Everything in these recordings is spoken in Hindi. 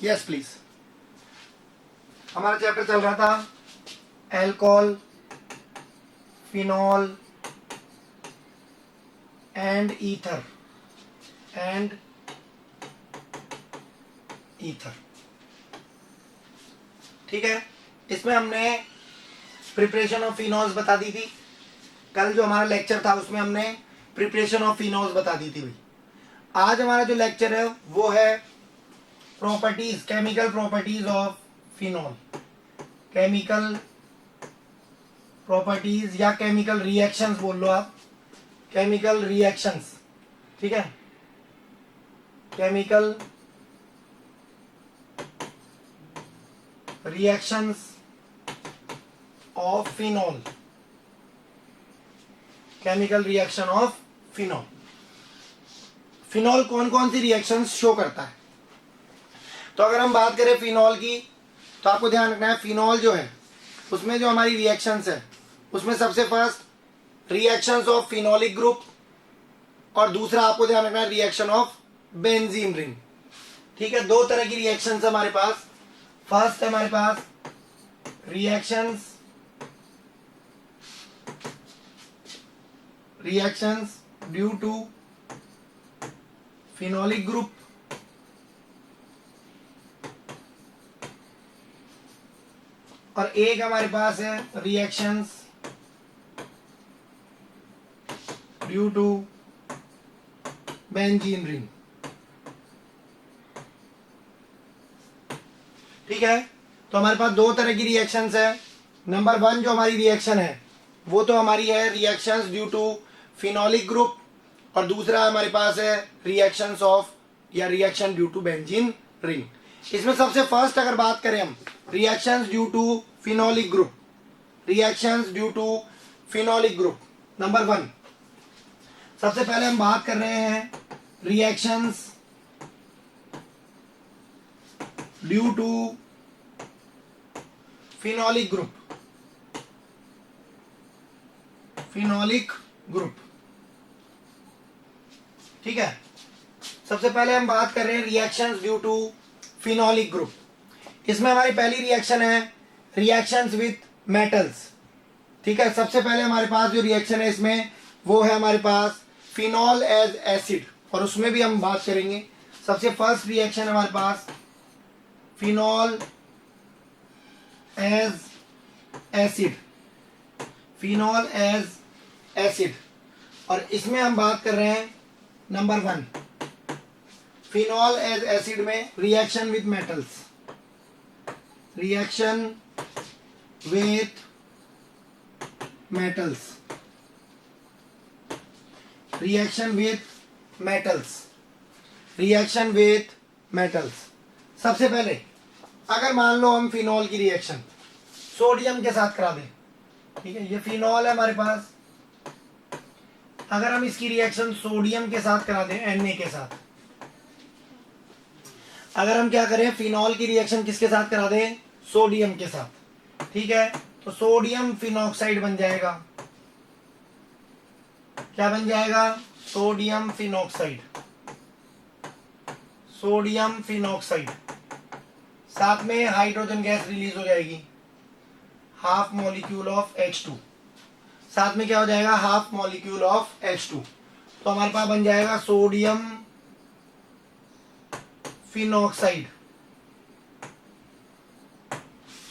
Yes please. हमारा चैप्टर चल रहा था अल्कोहल, फिनॉल एंड ईथर ठीक है। इसमें हमने प्रिपरेशन ऑफ फिनॉल्स बता दी थी। कल जो हमारा लेक्चर था उसमें हमने प्रिपरेशन ऑफ फिनॉल्स बता दी थी भाई। आज हमारा जो लेक्चर है वो है properties, chemical properties of phenol, chemical properties या केमिकल रिएक्शंस बोल लो आप, केमिकल रिएक्शंस, ठीक है। Chemical reactions of phenol, chemical reaction of phenol. Phenol कौन कौन सी रिएक्शंस शो करता है? तो अगर हम बात करें फिनॉल की तो आपको ध्यान रखना है फिनॉल जो है उसमें जो हमारी रिएक्शंस है उसमें सबसे first reactions of phenolic group और दूसरा आपको ध्यान रखना है रिएक्शन ऑफ बेंजीन रिंग। ठीक है, दो तरह की रिएक्शंस हमारे पास। फर्स्ट है हमारे पास reactions due to phenolic group और एक हमारे पास है reactions due to benzene ring. ठीक है, तो हमारे पास दो तरह की रिएक्शंस है। नंबर वन जो हमारी रिएक्शन है वो तो हमारी है reactions due to phenolic group और दूसरा हमारे पास है रिएक्शंस ऑफ या reaction due to benzene ring. इसमें सबसे फर्स्ट अगर बात करें हम reactions due to phenolic group, reactions due to phenolic group number one, सबसे पहले हम बात कर रहे हैं reactions due to phenolic group. ठीक है, सबसे पहले हम बात कर रहे हैं reactions due to phenolic group. इसमें हमारी पहली रिएक्शन है रिएक्शंस विथ मेटल्स। ठीक है, सबसे पहले हमारे पास जो रिएक्शन है इसमें वो है हमारे पास फिनॉल एज एसिड और उसमें भी हम बात करेंगे। सबसे फर्स्ट रिएक्शन हमारे पास phenol as acid, phenol as acid और इसमें हम बात कर रहे हैं number one phenol as acid में reaction with metals, reaction with metals, reaction with metals, reaction with metals. सबसे पहले अगर मान लो हम फिनॉल की रिएक्शन सोडियम के साथ करा दें, ठीक है, ये फिनॉल है हमारे पास, अगर हम इसकी रिएक्शन सोडियम के साथ करा दें Na के साथ, अगर हम क्या करें फिनॉल की रिएक्शन किसके साथ करा दें सोडियम के साथ, ठीक है, तो सोडियम फिनॉक्साइड बन जाएगा। क्या बन जाएगा? Sodium phenoxide, sodium phenoxide. साथ में हाइड्रोजन गैस रिलीज हो जाएगी, हाफ मॉलिक्यूल ऑफ H2, साथ में क्या हो जाएगा हाफ मॉलिक्यूल ऑफ H2। तो हमारे पास बन जाएगा सोडियम फिनॉक्साइड,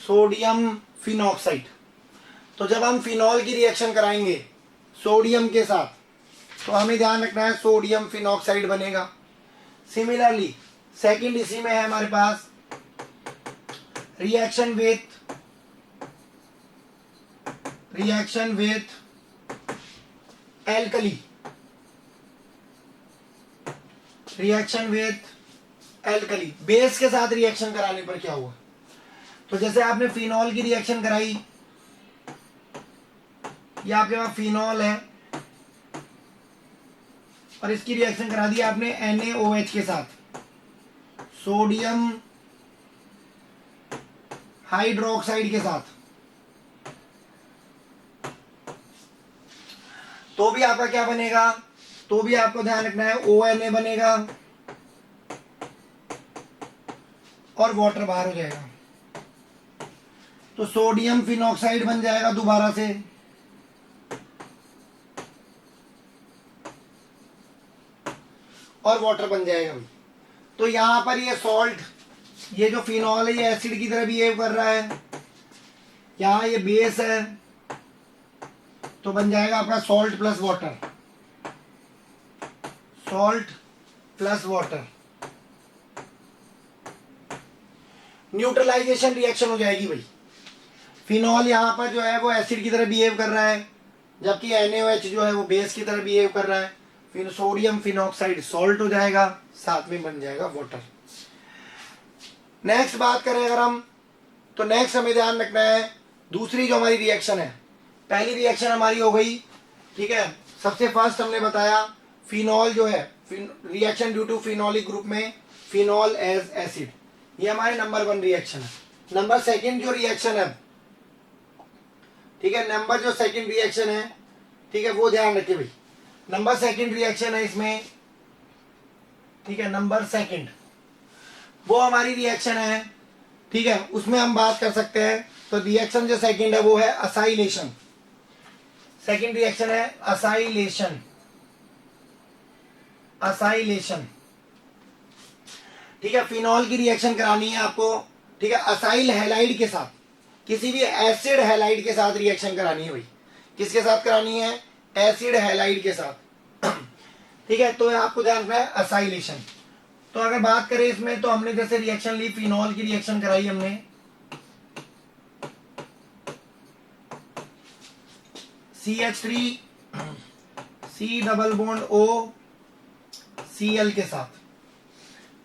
सोडियम फिनॉक्साइड। तो जब हम फिनॉल की रिएक्शन कराएंगे सोडियम के साथ तो हमें ध्यान रखना है सोडियम फिनॉक्साइड बनेगा। सिमिलरली सेकंड इसी में है हमारे पास reaction with alkali, reaction with alkali. Base के साथ रिएक्शन कराने पर क्या हुआ? तो जैसे आपने फिनॉल की रिएक्शन कराई, ये आपके पास फिनॉल है और इसकी रिएक्शन करा दी आपने NaOH के साथ, सोडियम हाइड्रोक्साइड के साथ, तो भी आपका क्या बनेगा? तो भी आपको ध्यान रखना है ONA बनेगा और वाटर बाहर हो जाएगा। तो सोडियम फिनॉक्साइड बन जाएगा दोबारा से, और वाटर बन जाएगा भाई। तो यहां पर ये सॉल्ट, ये जो फिनॉल है ये एसिड की तरह बिहेव कर रहा है, यहां ये बेस है, तो बन जाएगा आपका salt plus water, salt plus water, neutralization reaction हो जाएगी भाई। फिनॉल यहाँ पर जो है वो एसिड की तरह बिहेव कर रहा है, जबकि NaOH जो है वो बेस की तरह बिहेव कर रहा है। फिर सोडियम फिनॉक्साइड सॉल्ट हो जाएगा, साथ में बन जाएगा वाटर। नेक्स्ट बात करें अगर हम, तो नेक्स्ट हमें ध्यान रखना है दूसरी जो हमारी रिएक्शन है। पहली रिएक्शन हमारी हो गई, ठीक है, सबसे फर्स्ट हमने बताया फिनॉल जो है, reaction due to phenolic group में फिनॉल एज एसिड, ये हमारे नंबर 1 रिएक्शन है। नंबर सेकंड जो रिएक्शन है, ठीक है, नंबर जो सेकंड रिएक्शन है, ठीक है, वो ध्यान रखिए भाई। नंबर सेकंड रिएक्शन है इसमें, ठीक है, नंबर सेकंड वो हमारी रिएक्शन है, ठीक है, उसमें हम बात कर सकते हैं। तो रिएक्शन जो सेकंड है वो है असाइलेशन। सेकंड रिएक्शन है असाइलेशन, असाइलेशन, ठीक है। फिनॉल की रिएक्शन करानी है आपको, ठीक है, असाइल हैलाइड के साथ, किसी भी एसिड हैलाइड के साथ रिएक्शन करानी है भाई। किसके साथ करानी है? एसिड हैलाइड के साथ, ठीक है। तो आपको ध्यान रखना है असाइलेशन। तो अगर बात करें इसमें, तो हमने जैसे रिएक्शन ली, फिनॉल की रिएक्शन कराई हमने, CH3 C double bond O Cl के साथ,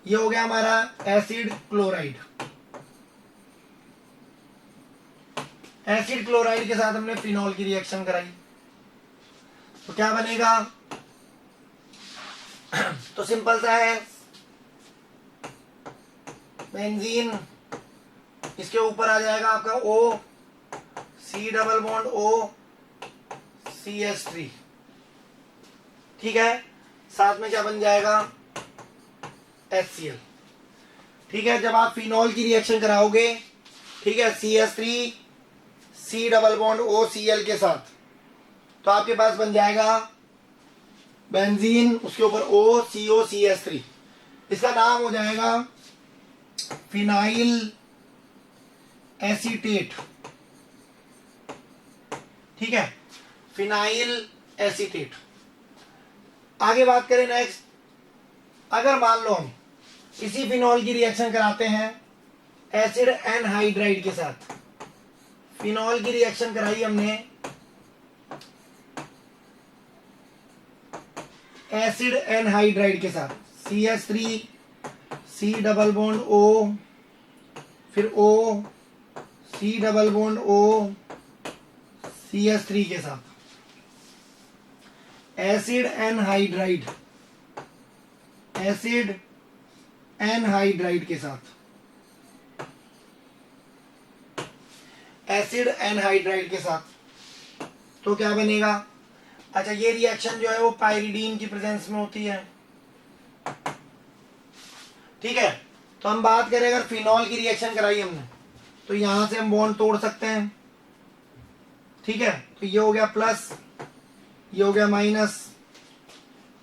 ये हो गया हमारा एसिड क्लोराइड। एसिड क्लोराइड के साथ हमने फिनॉल की रिएक्शन कराई, तो क्या बनेगा? तो सिंपल सा है, बेंजीन, इसके ऊपर आ जाएगा आपका O C double bond O CH3, ठीक है, साथ में क्या बन जाएगा? HCl, ठीक है। जब आप फिनॉल की रिएक्शन कराओगे, ठीक है, CH3 C double bond O Cl के साथ, तो आपके पास बन जाएगा बेंजीन, उसके ऊपर O CO CH3, इसका नाम हो जाएगा फिनाइल एसीटेट, ठीक है, फिनाइल एसीटेट। आगे बात करें नेक्स्ट, अगर मान लो हम इसी फिनॉल की रिएक्शन कराते हैं एसिड एनहाइड्राइड के साथ, फिनॉल की रिएक्शन कराई हमने एसिड एनहाइड्राइड के साथ, CH3 C double bond O, फिर O C double bond O CH3 के साथ, एसिड एनहाइड्राइड, एसिड एनहाइड्राइड के साथ, एसिड एनहाइड्राइड के साथ, तो क्या बनेगा? अच्छा, ये रिएक्शन जो है वो पाइरिडीन की प्रेजेंस में होती है, ठीक है। तो हम बात करें अगर फिनॉल की रिएक्शन कराई हमने, तो यहां से हम बॉन्ड तोड़ सकते हैं, ठीक है। तो ये हो गया प्लस, ये हो गया माइनस,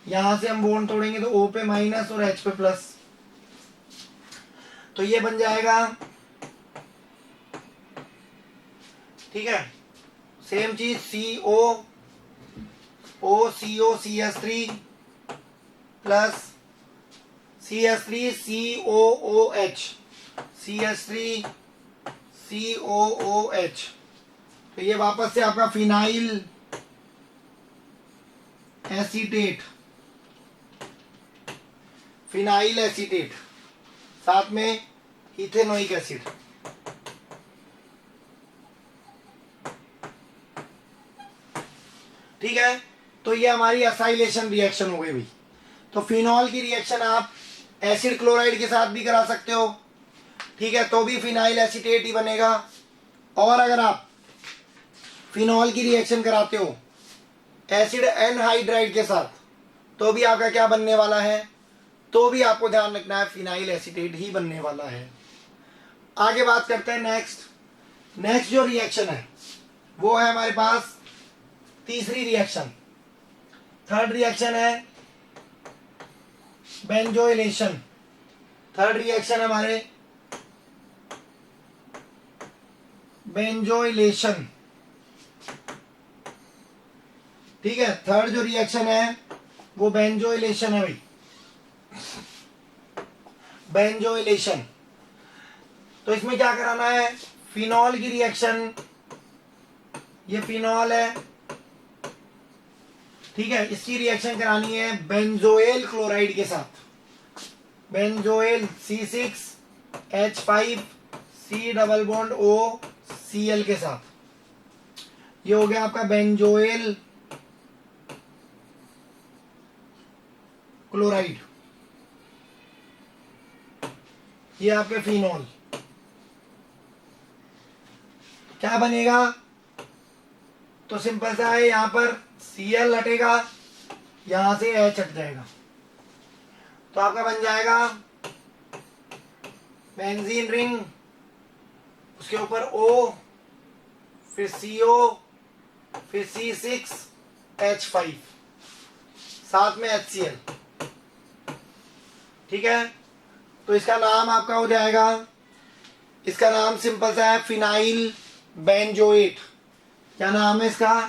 यहां से हम बॉन्ड तोड़ेंगे तो O पे माइनस और H पे प्लस, तो ये बन जाएगा, ठीक है। सेम चीज CO O CO CH3 plus CH3 COOH, CH3 COOH, तो ये वापस से आपका फिनाइल एसीटेट, फिनाइल एसीटेट, साथ में इथेनोइक एसिड, ठीक है। तो ये हमारी असाइलेशन रिएक्शन हो गई भाई। तो फिनॉल की रिएक्शन आप एसिड क्लोराइड के साथ भी करा सकते हो, ठीक है, तो भी फिनाइल एसीटेट ही बनेगा। और अगर आप फिनॉल की रिएक्शन कराते हो एसिड एनहाइड्राइड के साथ, तो भी आपका क्या बनने वाला है? तो भी आपको ध्यान रखना है फिनाइल एसीटेट ही बनने वाला है। आगे बात करते हैं नेक्स्ट जो रिएक्शन है वो है हमारे पास तीसरी रिएक्शन। थर्ड रिएक्शन है बेंजोइलेशन। थर्ड रिएक्शन हमारे बेंजोइलेशन। ठीक है, थर्ड जो रिएक्शन है वो बेंजोइलेशन है भाई, बेंजोइलेशन। तो इसमें क्या कराना है, फिनॉल की रिएक्शन, ये फिनॉल है, ठीक है, इसकी रिएक्शन करानी है बेंजोइल क्लोराइड के साथ, benzoyl C6H5 C double bond OCl के साथ। ये हो गया आपका बेंजोइल क्लोराइड, ये आपके फिनॉल। क्या बनेगा, तो सिंपल सा है, यहां पर Cl हटेगा, यहां से H हट जाएगा, तो आपका बन जाएगा बेंजीन रिंग, उसके ऊपर O, फिर CO, फिर C6H5, साथ में HCl। ठीक है, तो इसका नाम आपका हो जाएगा, इसका नाम सिंपल सा है फिनाइल बेंजोएट। क्या नाम है इसका,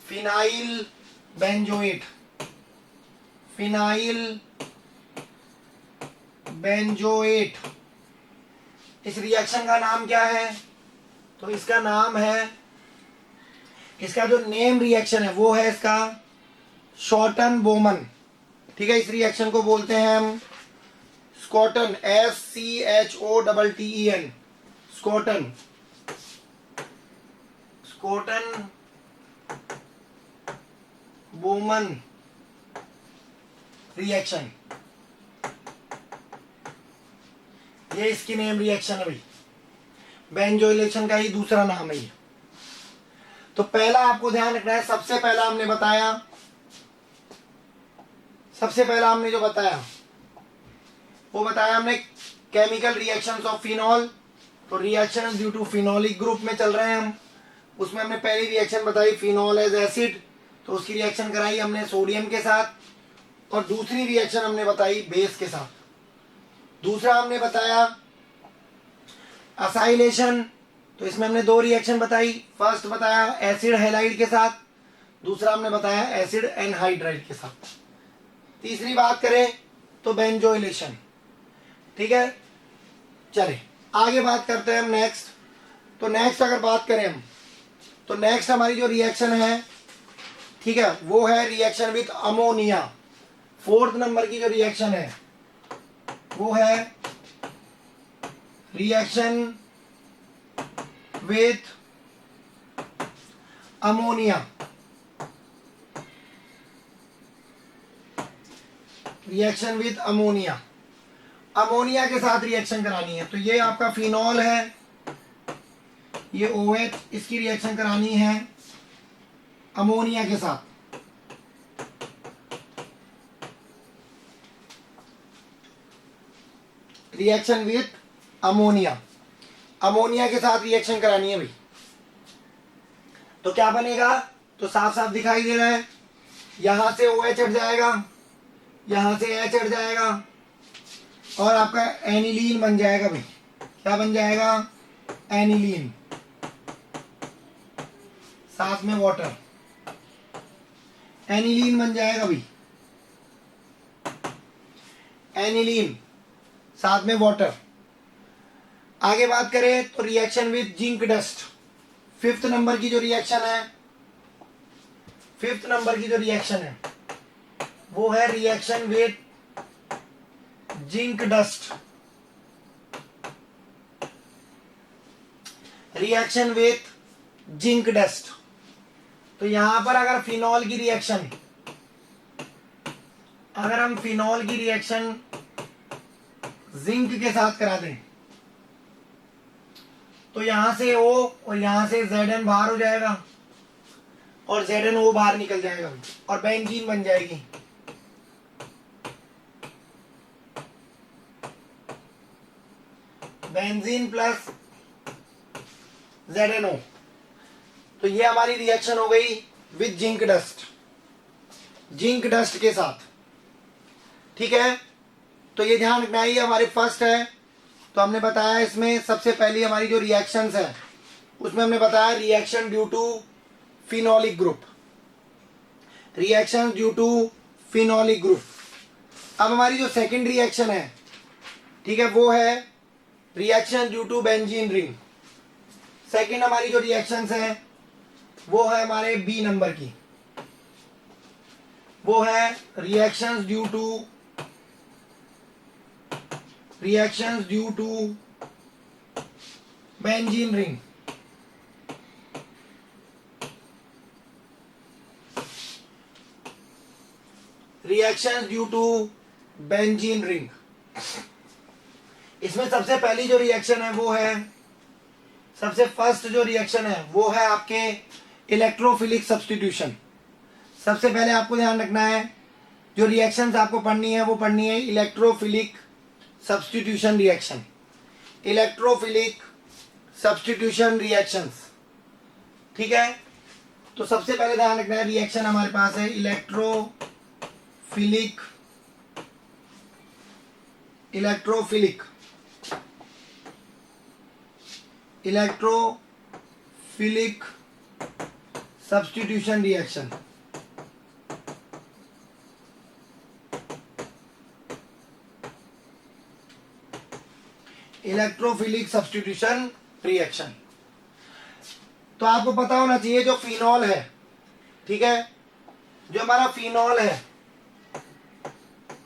फिनाइल बेंजोएट, फिनाइल बेंजोएट। इस रिएक्शन का नाम क्या है, तो इसका नाम है, इसका जो नेम रिएक्शन है वो है इसका शॉर्टन बोमन। ठीक है, इस रिएक्शन को बोलते हैं हम Schotten, SCHOTTEN, Schotten, Schotten Baumann reaction, ये इसकी नेम रिएक्शन है भाई, बेंजोइलेशन का ही दूसरा नाम है ये। तो पहला आपको ध्यान रखना है, सबसे पहला हमने जो बताया वो बताया हमने केमिकल रिएक्शंस ऑफ फिनॉल। तो reaction due to phenolic group में चल रहे हैं हम, उसमें हमने पहली रिएक्शन बताई फिनॉल एज एसिड, तो उसकी रिएक्शन कराई हमने सोडियम के साथ, और दूसरी रिएक्शन हमने बताई बेस के साथ। दूसरा हमने बताया असाइलेशन, तो इसमें हमने दो रिएक्शन बताई, फर्स्ट बताया एसिड हैलाइड के साथ, दूसरा हमने बताया एसिड एनहाइड्राइड के साथ। तीसरी बात करें तो बेंजोइलेशन। ठीक है, चले आगे बात करते हैं हम नेक्स्ट। तो नेक्स्ट अगर बात करें हम, तो नेक्स्ट हमारी जो रिएक्शन है, ठीक है, वो है reaction with ammonia. Fourth number की जो रिएक्शन है वो है reaction with ammonia. Reaction with ammonia, ammonia के साथ रिएक्शन करानी है। तो ये आपका फिनॉल है, ये OH, इसकी रिएक्शन करानी है अमोनिया के साथ। रिएक्शन विथ अमोनिया, अमोनिया के साथ रिएक्शन करानी है भाई। तो क्या बनेगा, तो साफ साफ दिखाई दे रहा है, यहां से OH हट जाएगा, यहां से H हट जाएगा, और आपका एनिलीन बन जाएगा भाई। क्या बन जाएगा, एनिलीन, साथ में वाटर, एनिलीन बन जाएगा भाई, एनिलीन साथ में वाटर। आगे बात करें तो reaction with zinc dust, fifth number की जो रिएक्शन है, फिफ्थ नंबर की जो रिएक्शन है वो है reaction with zinc dust. Reaction with zinc dust, तो यहां पर अगर फिनॉल की रिएक्शन, अगर हम फिनॉल की रिएक्शन जिंक के साथ करा दें तो यहां से O और यहां से Zn बाहर हो जाएगा, और ZnO बाहर निकल जाएगा और बेंजीन बन जाएगी। Benzene plus ZNO। तो ये हमारी रिएक्शन हो गई with zinc dust, zinc dust के साथ। ठीक है, तो ये ध्यान रखना है, ये हमारी फर्स्ट है। तो हमने बताया इसमें सबसे पहली हमारी जो रिएक्शंस है उसमें हमने बताया reaction due to phenolic group, reaction due to phenolic group. अब हमारी जो सेकंड रिएक्शन है, ठीक है, वो है reaction due to benzene ring. Second हमारी जो रिएक्शंस है वो है हमारे बी नंबर की, वो है reactions due to benzene ring. Reactions due to benzene ring. इसमें सबसे पहली जो रिएक्शन है वो है, सबसे फर्स्ट जो रिएक्शन है वो है आपके इलेक्ट्रोफिलिक सब्स्टिट्यूशन। सबसे पहले आपको ध्यान रखना है, जो रिएक्शंस आपको पढ़नी है वो पढ़नी है electrophilic substitution reaction, electrophilic substitution reactions. ठीक है, तो सबसे पहले ध्यान रखना है रिएक्शन हमारे पास है electrophilic substitution reaction. Electrophilic substitution reaction. तो आपको पता होना चाहिए जो फिनॉल है, ठीक है, जो हमारा फिनॉल है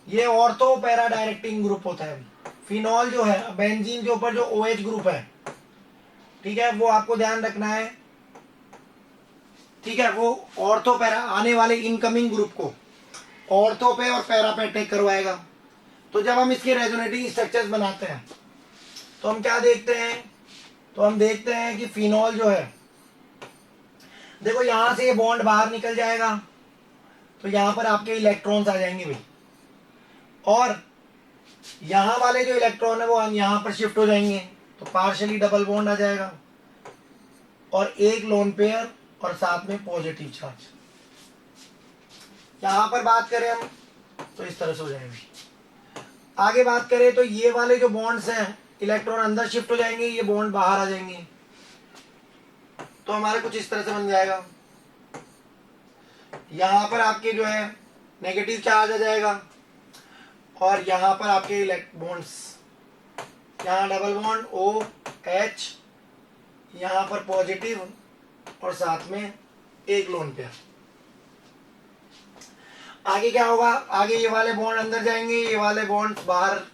ये ऑर्थो पैरा डायरेक्टिंग ग्रुप होता है। फिनॉल जो है बेंजीन के ऊपर जो OH ग्रुप है, ठीक है, वो आपको ध्यान रखना है। ठीक है, वो ऑर्थो पैरा आने वाले इनकमिंग ग्रुप को ऑर्थो पे और पैरा पे अटैक करवाएगा। तो जब हम इसके रेजोनेटिंग स्ट्रक्चर्स बनाते हैं तो हम क्या देखते हैं, तो हम देखते हैं कि फिनॉल जो है, देखो यहां से ये बॉन्ड बाहर निकल जाएगा तो यहां पर आपके इलेक्ट्रॉन्स आ जाएंगे भाई, और यहां वाले जो इलेक्ट्रॉन है वो यहां पर शिफ्ट हो जाएंगे, तो पार्शियली डबल बॉन्ड आ जाएगा और एक लोन पेयर और साथ में पॉजिटिव चार्ज। यहां पर बात करें हम तो इस तरह से हो जाएगी। आगे बात करें तो ये वाले जो बॉन्ड्स हैं इलेक्ट्रॉन अंदर शिफ्ट हो जाएंगे, ये बॉन्ड बाहर आ जाएंगे, तो हमारा कुछ इस तरह से बन जाएगा। यहां पर आपके जो है नेगेटिव चार्ज आ जाएगा और यहां पर आपके बॉन्ड्स, यहां डबल बॉन्ड OH, यहां पर पॉजिटिव और साथ में एक लोन पेयर। आगे क्या होगा, आगे ये वाले बॉन्ड अंदर जाएंगे, ये वाले बॉन्ड बाहर।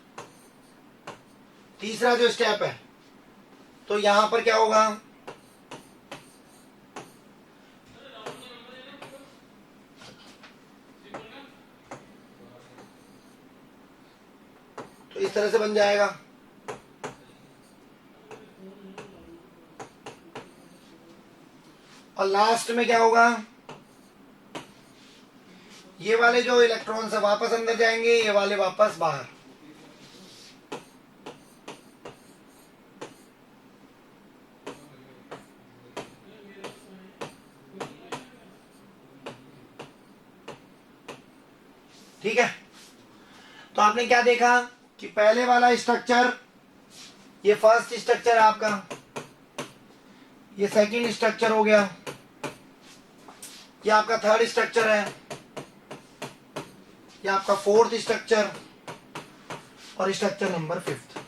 तीसरा जो स्टेप है, तो यहां पर क्या होगा, तो इस तरह से बन जाएगा। और लास्ट में क्या होगा, ये वाले जो इलेक्ट्रॉन्स है वापस अंदर जाएंगे, ये वाले वापस बाहर। ठीक है, तो आपने क्या देखा कि पहले वाला स्ट्रक्चर, ये फर्स्ट स्ट्रक्चर आपका, ये सेकंड स्ट्रक्चर हो गया, ये आपका थर्ड स्ट्रक्चर है, ये आपका फोर्थ स्ट्रक्चर और स्ट्रक्चर नंबर फिफ्थ।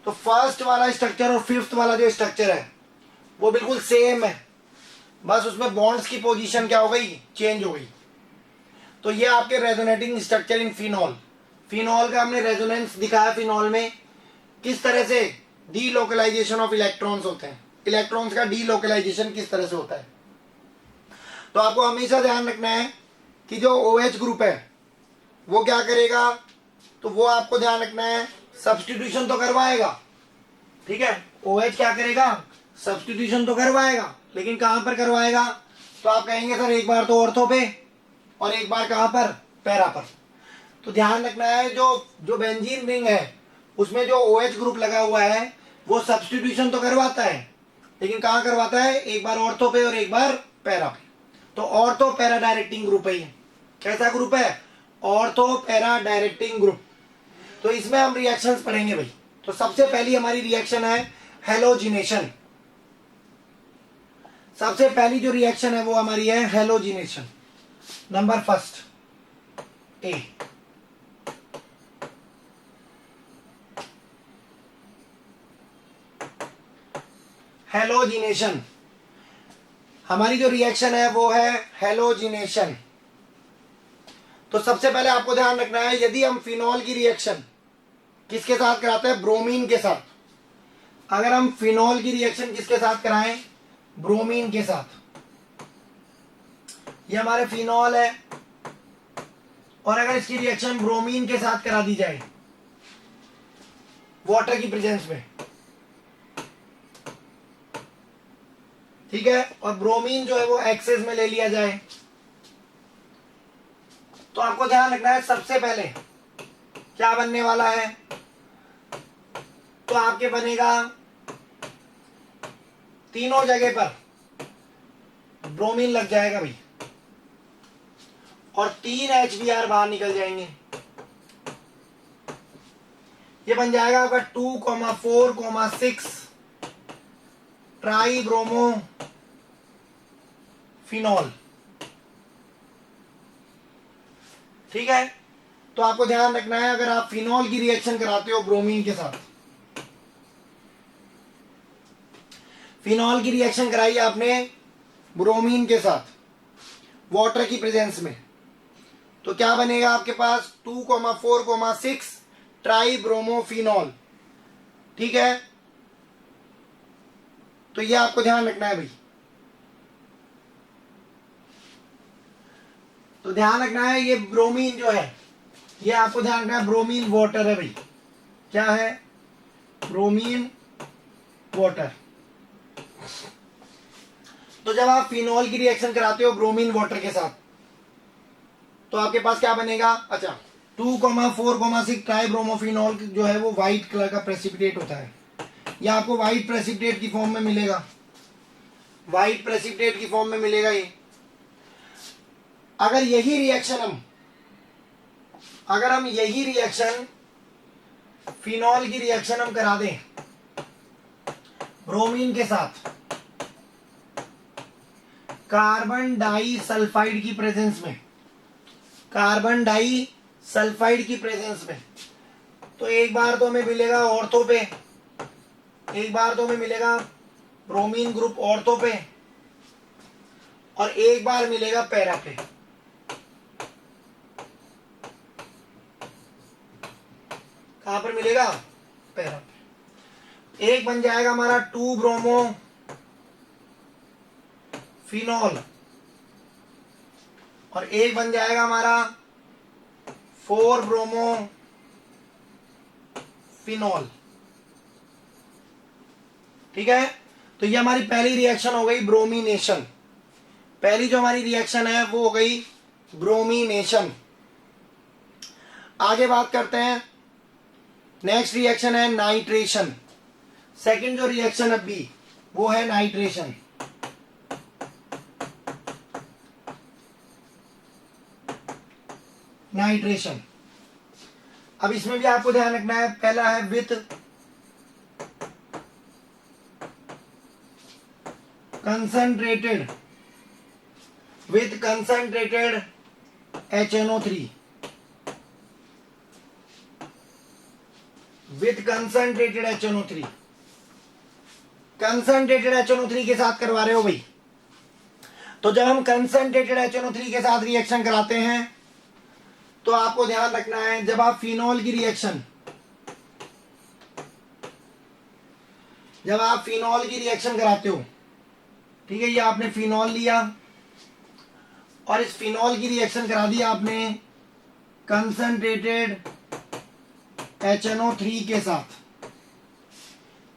तो फर्स्ट वाला स्ट्रक्चर और फिफ्थ वाला जो स्ट्रक्चर है वो बिल्कुल सेम है, बस उसमें बॉन्ड्स की पोजीशन क्या हो गई, चेंज हो गई। तो ये आपके resonating structure in phenol, phenol का हमने रेजोनेंस दिखाया, फिनॉल में किस तरह से डीलोकलाइजेशन ऑफ इलेक्ट्रॉन्स होते हैं, इलेक्ट्रॉन्स का डीलोकलाइजेशन किस तरह से होता है। तो आपको हमेशा ध्यान रखना है कि जो OH ग्रुप है वो क्या करेगा, तो वो आपको ध्यान रखना है सब्स्टिट्यूशन तो करवाएगा, ठीक है, OH क्या करेगा, सब्स्टिट्यूशन तो करवाएगा, लेकिन कहां पर करवाएगा, तो आप कहेंगे सर एक बार तो ऑर्थो पे और एक बार कहां पर, पैरा पर। तो ध्यान रखना है जो बेंजीन रिंग है उसमें जो OH ग्रुप लगा हुआ है वो सब्स्टिट्यूशन तो करवाता है, लेकिन कहाँ करवाता है, एक बार ऑर्थो पे और एक बार पैरा पे। तो ऑर्थो पैरा डायरेक्टिंग ग्रुप है ये। कैसा ग्रुप है, ऑर्थो पैरा डायरेक्टिंग ग्रुप। तो इसमें हम रिएक्शंस पढ़ेंगे भाई। तो सबसे पहली हमारी रिएक्शन है हेलोजिनेशन। सबसे पहली जो रिएक्शन है वो हमारी है halogenation. Number first A. Halogenation, हमारी जो रिएक्शन है वो है हेलोजिनेशन। तो सबसे पहले आपको ध्यान रखना है, यदि हम फिनॉल की रिएक्शन किसके साथ कराते हैं, ब्रोमीन के साथ। अगर हम फिनॉल की रिएक्शन किसके साथ कराएं, ब्रोमीन के साथ। ये हमारे फिनॉल है, और अगर इसकी रिएक्शन ब्रोमीन के साथ करा दी जाए वाटर की प्रेजेंस में, ठीक है, और ब्रोमीन जो है वो एक्सेस में ले लिया जाए, तो आपको ध्यान रखना है सबसे पहले क्या बनने वाला है। तो आपके बनेगा तीनों जगह पर ब्रोमीन लग जाएगा भाई, और 3 HBr बाहर निकल जाएंगे। ये बन जाएगा आपका 2,4,6 ट्राई ब्रोमो फिनॉल। ठीक है, तो आपको ध्यान रखना है, अगर आप फिनॉल की रिएक्शन कराते हो ब्रोमीन के साथ, फिनॉल की रिएक्शन कराई आपने ब्रोमीन के साथ वाटर की प्रेजेंस में, तो क्या बनेगा आपके पास 2,4,6 ट्राई ब्रोमोफिनॉल। ठीक है, तो ये आपको ध्यान रखना है भाई। तो ध्यान रखना है, ये ब्रोमीन जो है, ये आपको ध्यान रखना है ब्रोमीन वाटर है भाई। क्या है, ब्रोमीन वाटर। तो जब आप फिनॉल की रिएक्शन कराते हो ब्रोमीन वाटर के साथ, तो आपके पास क्या बनेगा, अच्छा 2,4,6 ट्राई ब्रोमोफिनॉल जो है वो व्हाइट कलर का प्रेसिपिटेट होता है। यह आपको व्हाइट प्रेसिपिटेट की फॉर्म में मिलेगा, व्हाइट प्रेसिपिटेट की फॉर्म में मिलेगा ये। अगर यही रिएक्शन फिनॉल की रिएक्शन हम करा दें ब्रोमीन के साथ कार्बन डाई सल्फाइड की प्रेजेंस में, कार्बन डाई सल्फाइड की प्रेजेंस में, तो एक बार तो हमें मिलेगा ऑर्थो पे, एक बार तो हमें मिलेगा ब्रोमीन ग्रुप ऑर्थो पे, और एक बार मिलेगा पैरा पे। कहां पर मिलेगा, पैरा पे। एक बन जाएगा हमारा 2 ब्रोमो फिनॉल, और एक बन जाएगा हमारा 4 ब्रोमो फिनॉल। ठीक है, तो ये हमारी पहली रिएक्शन हो गई ब्रोमीनेशन। पहली जो हमारी रिएक्शन है वो हो गई ब्रोमीनेशन। आगे बात करते हैं, नेक्स्ट रिएक्शन है नाइट्रेशन। सेकंड जो रिएक्शन है बी, वो है नाइट्रेशन। नाइट्रेशन, अब इसमें भी आपको ध्यान रखना है, पहला है with concentrated HNO3, with concentrated HNO3। Concentrated HNO3 के साथ करवा रहे हो भाई। तो जब हम कंसंट्रेटेड HNO3 के साथ रिएक्शन कराते हैं, तो आपको ध्यान रखना है, जब आप फिनॉल की रिएक्शन कराते हो, ठीक है, ये आपने फिनॉल लिया और इस फिनॉल की रिएक्शन करा दी आपने कंसंट्रेटेड HNO3 के साथ,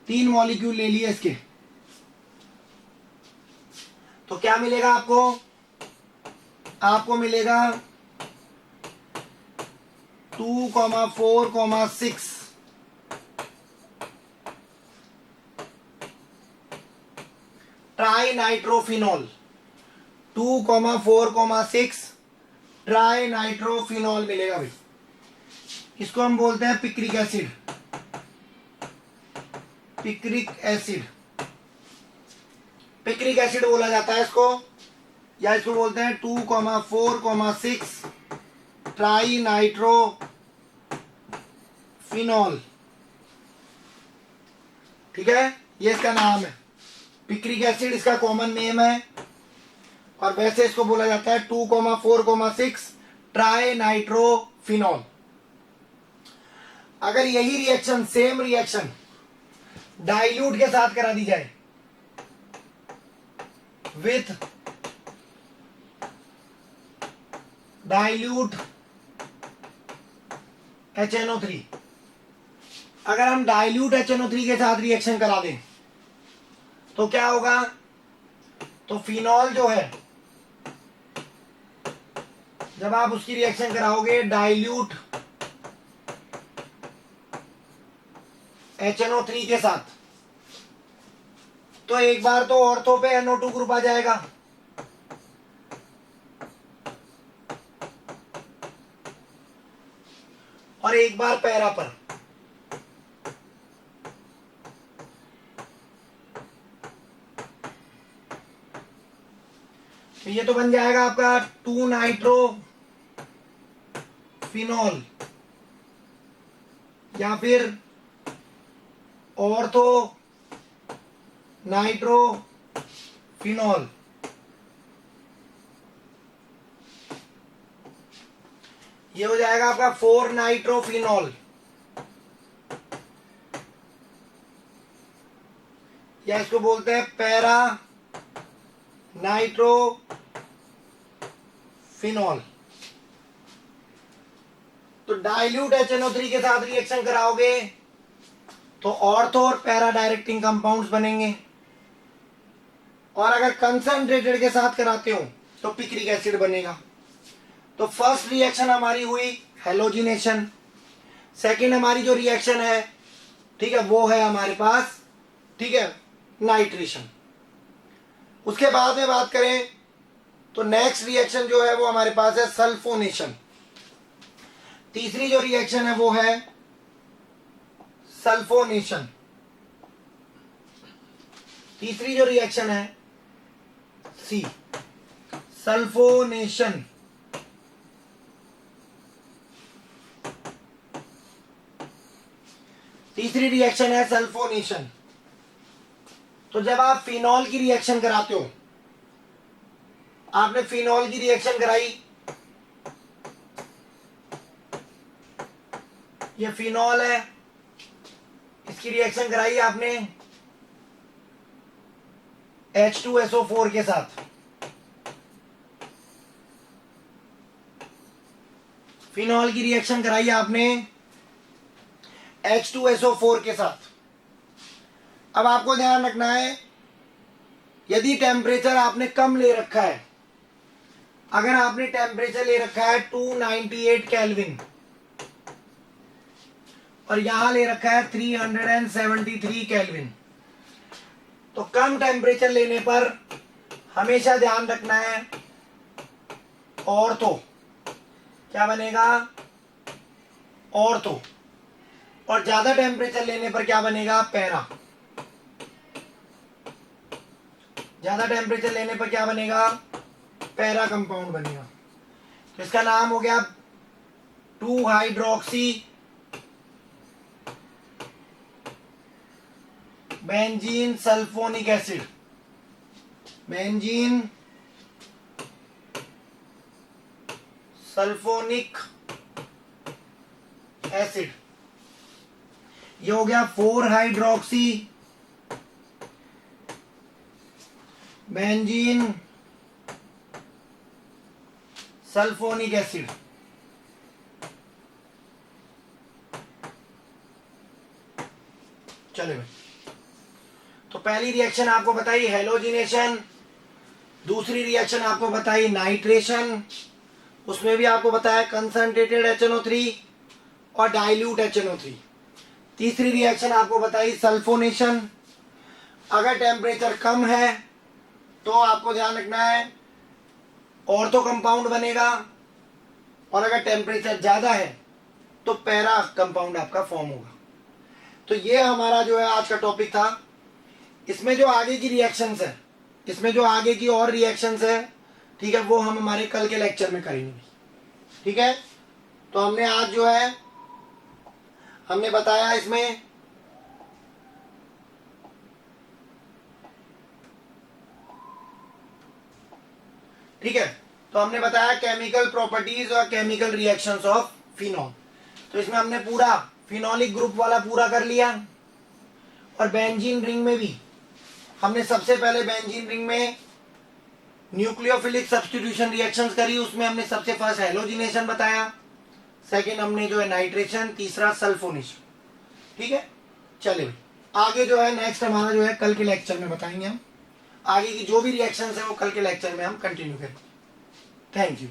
3 मॉलिक्यूल ले लिए इसके, तो क्या मिलेगा आपको मिलेगा 2,4,6 ट्राई नाइट्रोफिनॉल, 2,4,6 ट्राई नाइट्रोफिनॉल मिलेगा भाई। इसको हम बोलते हैं picric acid, picric acid, picric acid बोला जाता है इसको, या इसको बोलते हैं 2,4,6 ट्राई नाइट्रोफिनॉल। ठीक है, ये इसका नाम है पिक्रिक एसिड, इसका कॉमन नेम है, और वैसे इसको बोला जाता है 2,4,6 ट्राई नाइट्रोफिनॉल। अगर यही रिएक्शन, सेम रिएक्शन डाइल्यूट के साथ करा दी जाए विथ डाइल्यूट HNO3, अगर हम डाइल्यूट HNO3 के साथ रिएक्शन करा दें तो क्या होगा? तो फिनॉल जो है, जब आप उसकी रिएक्शन कराओगे डाइल्यूट HNO3 के साथ, तो एक बार तो ऑर्थो पे NO2 ग्रुप आ जाएगा, और एक बार पैरा पर। तो ये तो बन जाएगा आपका 2 नाइट्रोफिनॉल, या फिर ऑर्थो नाइट्रोफिनॉल। ये हो जाएगा आपका 4 नाइट्रोफिनॉल, या इसको बोलते हैं पैरा नाइट्रोफिनॉल। तो डाइल्यूट HNO3 के साथ रिएक्शन कराओगे तो ऑर्थो और पैरा डायरेक्टिंग कंपाउंड्स बनेंगे, और अगर कंसंट्रेटेड के साथ कराते हो तो पिक्रिक एसिड बनेगा। तो फर्स्ट रिएक्शन हमारी हुई हेलोजिनेशन, सेकंड हमारी जो रिएक्शन है, ठीक है, वो है हमारे पास, ठीक है, नाइट्रेशन। उसके बाद में बात करें तो नेक्स्ट रिएक्शन जो है वो हमारे पास है सल्फोनेशन। तीसरी जो रिएक्शन है वो है सल्फोनेशन। तीसरी जो रिएक्शन है सी, सल्फोनेशन। तीसरी रिएक्शन है सल्फोनेशन। तो जब आप फिनॉल की रिएक्शन कराते हो, आपने फिनॉल की रिएक्शन कराई, ये फिनॉल है, इसकी रिएक्शन कराई आपने H2SO4 के साथ, फिनॉल की रिएक्शन कराई आपने H2SO4 के साथ। अब आपको ध्यान रखना है, यदि टेम्परेचर आपने कम ले रखा है, अगर आपने टेम्परेचर ले रखा है 298 केल्विन और यहां ले रखा है 373 केल्विन, तो कम टेम्परेचर लेने पर हमेशा ध्यान रखना है ऑर्थो, क्या बनेगा? ऑर्थो। और ज्यादा टेम्परेचर लेने पर क्या बनेगा? पैरा। ज्यादा टेम्परेचर लेने पर क्या बनेगा? पैरा कंपाउंड बनेगा। तो इसका नाम हो गया 2 hydroxy benzene sulphonic acid. Benzene sulphonic acid. ये हो गया 4 हाइड्रोक्सी बेंजीन सल्फोनिक एसिड। चले भाई, तो पहली रिएक्शन आपको बताई हेलोजिनेशन, दूसरी रिएक्शन आपको बताई नाइट्रेशन, उसमें भी आपको बताया कंसंट्रेटेड HNO3 और डाइल्यूट HNO3। तीसरी रिएक्शन आपको बताई सल्फोनेशन, अगर टेम्परेचर कम है तो आपको ध्यान रखना है ऑर्थो कंपाउंड बनेगा, और अगर टेम्परेचर ज्यादा है तो पैरा कंपाउंड आपका फॉर्म होगा। तो ये हमारा जो है आज का टॉपिक था। इसमें जो आगे की रिएक्शंस है, इसमें जो आगे की और रिएक्शंस है, ठीक है, वो हम हमारे कल के लेक्चर में करेंगे। ठीक है, तो हमने आज जो है हमने बताया इसमें ठीक है, तो हमने बताया केमिकल प्रॉपर्टीज और केमिकल रिएक्शंस ऑफ फिनॉल। तो इसमें हमने पूरा फिनोलिक ग्रुप वाला पूरा कर लिया, और बेंजीन रिंग में भी हमने सबसे पहले बेंजीन रिंग में न्यूक्लियोफिलिक सब्स्टिट्यूशन रिएक्शंस करी, उसमें हमने सबसे फर्स्ट हेलोजिनेशन बताया, सेकंड हमने जो है नाइट्रेशन, तीसरा सल्फोनेशन। ठीक है, चले भाई आगे जो है नेक्स्ट हमारा जो है कल के लेक्चर में बताएंगे हम। आगे की जो भी रिएक्शंस है वो कल के लेक्चर में हम कंटिन्यू करेंगे। Thank you.